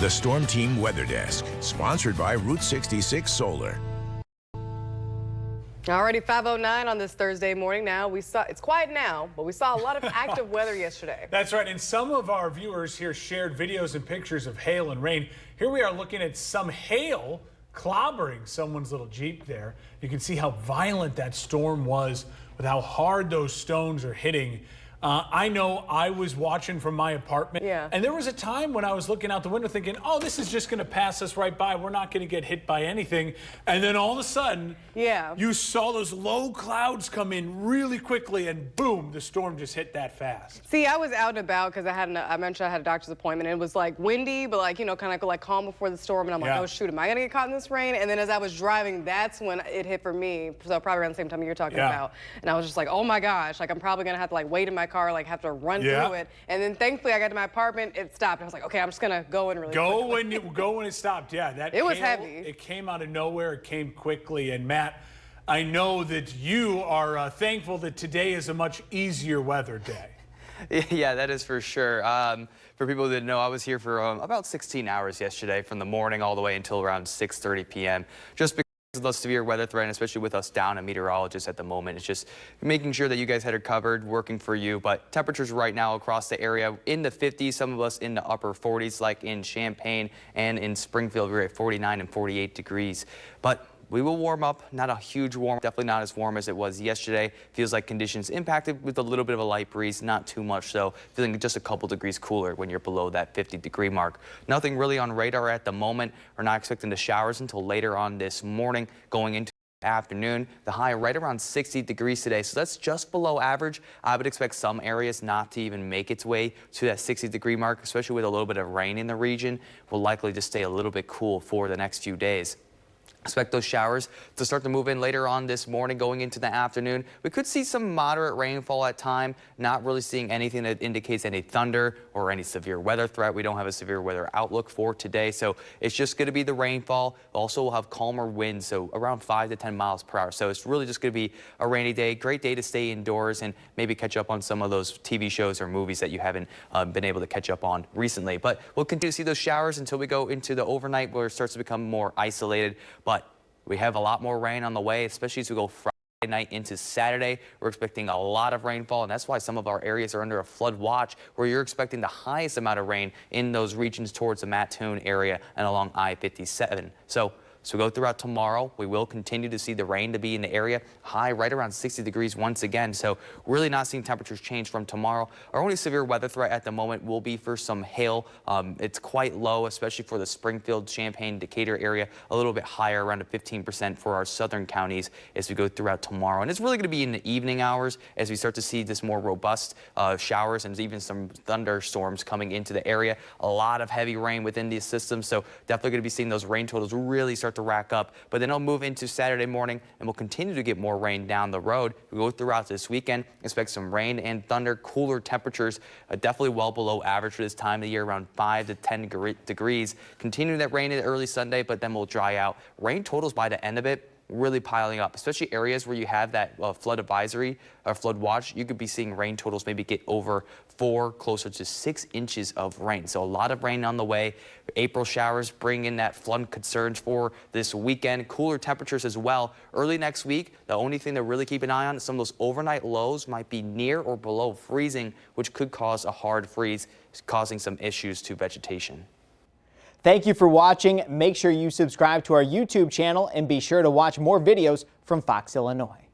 The Storm Team Weather Desk, sponsored by Route 66 Solar. Alrighty, 5:09 on this Thursday morning. Now it's quiet now, but we saw a lot of active weather yesterday. That's right, and some of our viewers here shared videos and pictures of hail and rain. Here we are looking at some hail clobbering someone's little Jeep there. You can see how violent that storm was with how hard those stones are hitting. I know I was watching from my apartment, and there was a time when I was looking out the window thinking, oh, this is just going to pass us right by. We're not going to get hit by anything. And then all of a sudden, you saw those low clouds come in really quickly, and boom, the storm just hit that fast. See, I was out and about because I mentioned I had a doctor's appointment, and it was like windy, but like, you know, kind of like calm before the storm. And I'm like, oh, shoot, am I going to get caught in this rain? And then as I was driving, that's when it hit for me. So probably around the same time you're talking about. And I was just like, oh my gosh, like I'm probably going to have to like wait in my car, like have to run through it. And then thankfully I got to my apartment, it stopped. I was like, okay, I'm just gonna go in really quickly. Go when it stopped. Yeah, that it was hail, heavy. It came out of nowhere. It came quickly. And Matt, I know that you are thankful that today is a much easier weather day. Yeah, that is for sure. For people that know, I was here for about 16 hours yesterday, from the morning all the way until around 6:30 p.m. just because of the severe weather threat, and especially with us down a meteorologist at the moment. It's just making sure that you guys had it covered, working for you. But temperatures right now across the area in the 50s, some of us in the upper 40s, like in Champaign and in Springfield, we're at 49 and 48 degrees. But we will warm up, not a huge warm, definitely not as warm as it was yesterday. Feels like conditions impacted with a little bit of a light breeze, not too much, so feeling just a couple degrees cooler when you're below that 50-degree mark. Nothing really on radar at the moment. We're not expecting the showers until later on this morning, going into afternoon. The high right around 60 degrees today, so that's just below average. I would expect some areas not to even make its way to that 60-degree mark, especially with a little bit of rain in the region. Will likely just stay a little bit cool for the next few days. Expect those showers to start to move in later on this morning, going into the afternoon. We could see some moderate rainfall at time, not really seeing anything that indicates any thunder or any severe weather threat. We don't have a severe weather outlook for today, so it's just going to be the rainfall. Also, we'll have calmer winds, so around 5 to 10 miles per hour. So it's really just going to be a rainy day. Great day to stay indoors and maybe catch up on some of those TV shows or movies that you haven't been able to catch up on recently. But we'll continue to see those showers until we go into the overnight, where it starts to become more isolated. But we have a lot more rain on the way, especially as we go Friday night into Saturday. We're expecting a lot of rainfall, and that's why some of our areas are under a flood watch, where you're expecting the highest amount of rain in those regions towards the Mattoon area and along I-57. So we go throughout tomorrow. We will continue to see the rain to be in the area. High right around 60 degrees once again. So really not seeing temperatures change from tomorrow. Our only severe weather threat at the moment will be for some hail. It's quite low, especially for the Springfield, Champaign, Decatur area. A little bit higher, around 15% for our southern counties as we go throughout tomorrow. And it's really going to be in the evening hours as we start to see this more robust showers and even some thunderstorms coming into the area. A lot of heavy rain within these systems. So definitely going to be seeing those rain totals really start to rack up, but then it'll move into Saturday morning, and we'll continue to get more rain down the road. We go throughout this weekend, expect some rain and thunder, cooler temperatures, definitely well below average for this time of the year, around 5 to 10 degrees. Continuing that rain in early Sunday, but then we'll dry out. Rain totals by the end of it really piling up, especially areas where you have that flood advisory or flood watch. You could be seeing rain totals maybe get over 4, closer to 6 inches of rain. So a lot of rain on the way. April showers bring in that flood concerns for this weekend. Cooler temperatures as well. Early next week, the only thing to really keep an eye on is some of those overnight lows might be near or below freezing, which could cause a hard freeze, causing some issues to vegetation. Thank you for watching. Make sure you subscribe to our YouTube channel and be sure to watch more videos from Fox, Illinois.